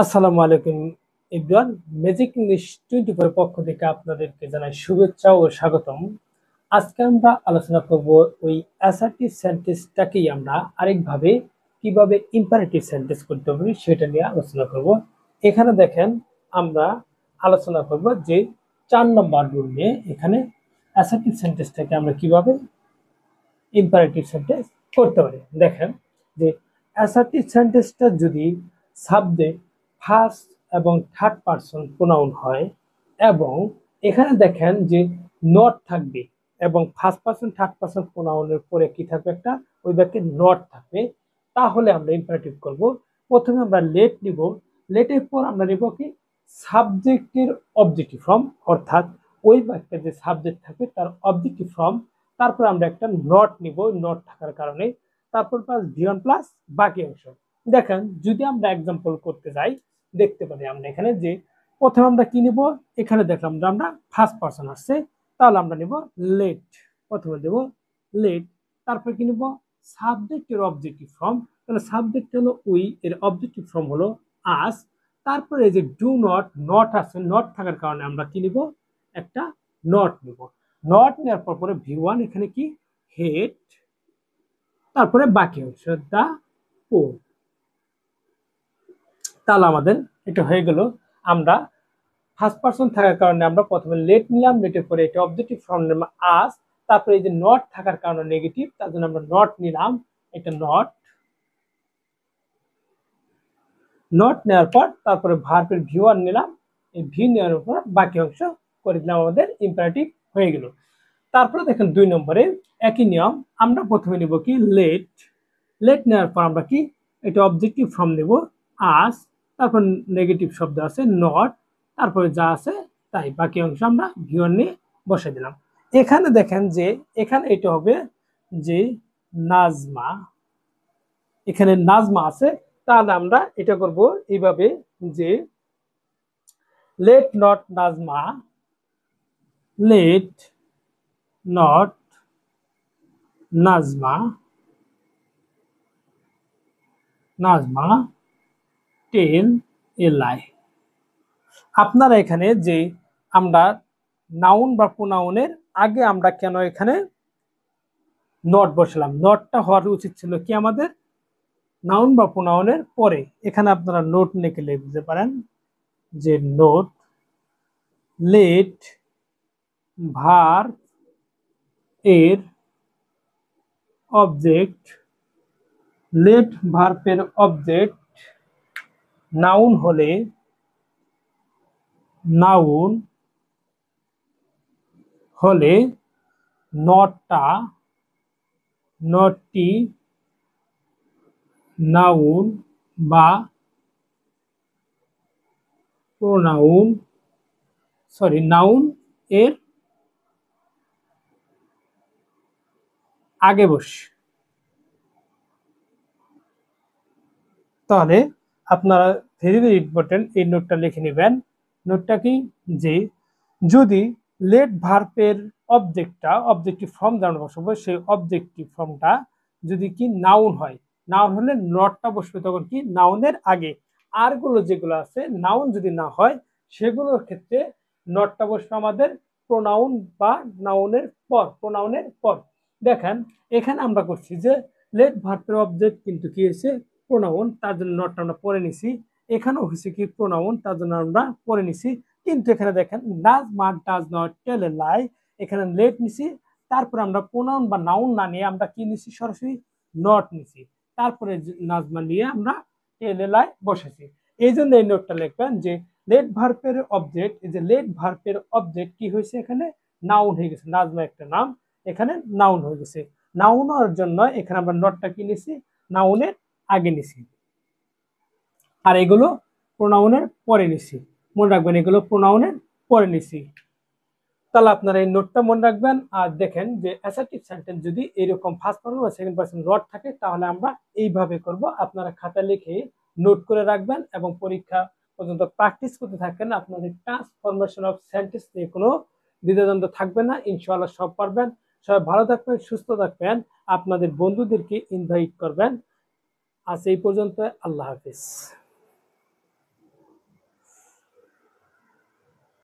আসসালামু আলাইকুম everyone. Magic English 24 এর পক্ষ থেকে আপনাদেরকে জানাই শুভেচ্ছা ও স্বাগতম। আজকে আমরা আলোচনা করব ওই অ্যাসার্টিভ সেন্টেন্সটাকেই আমরা আরেকভাবে কিভাবে ইম্পারেটিভ সেন্টেন্স করতে পারি সেটা নিয়ে আলোচনা করব। এখানে দেখেন আমরা আলোচনা করব যে 4 নম্বর রুল নিয়ে। এখানে অ্যাসার্টিভ সেন্টেন্সটাকে আমরা কিভাবে ইম্পারেটিভ সেন্টেন্স করতে পারি। দেখেন যে অ্যাসার্টিভ সেন্টেন্সটা যদি সাবজেক্ট ফার্স্ট এবং থার্ড পারসন প্রোনাউন হয় এবং এখানে দেখেন যে নট থাকবে এবং ফার্স্ট পারসন থার্ড পারসন প্রোনাউনের পরে কি থাকবে, একটা ওই বাক্যে নট থাকবে, তাহলে আমরা ইম্পারেটিভ করব। প্রথমে আমরা লেট নিব, লেটের পর আমরা নিব কি সাবজেক্টের অবজেক্টিভ ফর্ম, অর্থাৎ ওই বাক্যে যে সাবজেক্ট থাকবে তার অবজেক্টিভ ফর্ম, তারপর আমরা একটা নট নিব নট থাকার কারণে, তারপর প্লাস ভিওন প্লাস বাকি অংশ। দেখেন যদি আমরা এক্সাম্পল করতে যাই দেখতে পারি আমরা এখানে যে প্রথমে আমরা কি নিব, এখানে দেখলাম যে আমরা ফার্স্ট পারসন আসছে, তাহলে আমরা নিব লেট, প্রথমে দেব লেট, তারপর কি নিব সাবজেক্টের অবজেক্টিভ ফর্ম, তাহলে সাবজেক্ট হলো উই, এর অবজেক্টিভ ফর্ম হলো আস, তারপরে এই যে ডু নট, নট আছে, নট থাকার কারণে আমরা কি নিব একটা নট নিব, নট নেওয়ার পর পরে ভি1 এখানে কি হেড, তারপরে বাকি অংশ দা পোর। তাহলে আমাদের এটা হয়ে গেল। আমরা ফার্স্ট পারসন থাকার কারণে আমরা প্রথমে লেট নিলাম, লেটের পরে এটা অবজেক্টিভ ফর্ম নিলাম আস, তারপরে এই যে নট থাকার কারণে নেগেটিভ, তার জন্য আমরা নট নিলাম, এটা নট, নট নেওয়ার পর তারপরে ভার্বের ভি1 নিলাম, এই ভি নেওয়ার উপর বাকি অংশ করে দিলাম, আমাদের ইম্পারেটিভ হয়ে গেল। তারপরে দেখেন 2 নম্বরে একই নিয়ম, আমরা প্রথমে নিব কি লেট, লেট নেওয়ার পর আমরা কি এটা অবজেক্টিভ ফর্ম নেব আস, তারপর নেগেটিভ শব্দ আছে নট, তারপরে যা আছে তাই, বাকি অংশ আমরা ভিওন নিয়ে বসে দিলাম। এখানে দেখেন যে এখানে এটা হবে যে নাজমা, এখানে নাজমা আছে, তাহলে আমরা এটা করব এইভাবে যে let not Najma, let not Najma, Najma tell a lie. আপনারা এখানে যে আমরা নাউন বা প্রোনাউনের আগে আমরা কেন এখানে নট বসালাম, নটটা হওয়ার উচিত ছিল কি আমাদের নাউন বা প্রোনাউনের পরে। এখানে আপনারা নোট লিখে লিখতে পারেন যে নোট লেট ভার্ব এর অবজেক্ট, লেট ভার্বের অবজেক্ট নাউন হলে, নাউন হলে নটটা, নটটি নাউন বা প্রোনাউন, নাউন এর আগে বসে। তাহলে আপনারা ভেরি ভেরি ইম্পর্টেন্ট এই নোটটা লিখে নেবেন। নোটটা কি যে যদি লেট ভার্বের অবজেক্টটা অবজেক্টিভ ফর্ম দাঁড়ানো বসবে, সেই অবজেক্টিভ ফর্মটা যদি কি নাউন হয়, নাউন হলে নটটা বসবে তখন কি নাউনের আগে, আরগুলো যেগুলো আছে নাউন যদি না হয় সেগুলোর ক্ষেত্রে নটটা বসবে আমাদের প্রোনাউন বা নাউনের পর, প্রোনাউনের পর। দেখেন এখানে আমরা করছি যে লেট ভার্বের অবজেক্ট কিন্তু কি হয়েছে প্রোনাউন, তার জন্য নটটা আমরা পরে নিছি, এখানেও হয়েছে কি প্রোনাউন, তার জন্য আমরা পরে নিছি। কিন্তু এখানে দেখেন Nazma does not tell a লাই, এখানে লেট নিছি, তারপর আমরা প্রোনাউন বা নাউন না নিয়ে আমরা কি নিছি সরাসরি নট নিছি, তারপরে নাজমা নিয়ে আমরা টেল এ লাই বসেছি। এই জন্য এই নোটটা লিখবেন যে লেট ভার্বের অবজেক্ট, এই যে লেট ভার্বের অবজেক্ট কি হয়েছে এখানে নাউন হয়ে গেছে, নাজমা একটা নাম এখানে নাউন হয়ে গেছে। নাউন হওয়ার জন্য এখানে আমরা নটটা কি নিছি নাউনের আগে নিছি, আর এগুলো প্রোনাউনের পরে নিছি। মনে রাখবেন এগুলো প্রোনাউনের পরে নিছি। তাহলে আপনারা এই নোটটা মনে রাখবেন। আর দেখেন যে অ্যাসার্টিভ সেন্টেন্স যদি এরকম ফার্স্ট পারসন বা সেকেন্ড পারসন রড থাকে তাহলে আমরা এইভাবে করব। আপনারা খাতা লিখে নোট করে রাখবেন এবং পরীক্ষা পর্যন্ত প্র্যাকটিস করতে থাকেন। আপনাদের ট্রান্সফরমেশন অফ সেন্টেন্স নিয়ে কোনো দ্বিধাদ্বন্দ্ব থাকবে না, ইনশাআল্লাহ সব পারবেন। সবাই ভালো থাকবেন, সুস্থ থাকবেন, আপনাদের বন্ধুদেরকে ইনভাইট করবেন। আজ এই পর্যন্ত, আল্লাহ হাফিজ।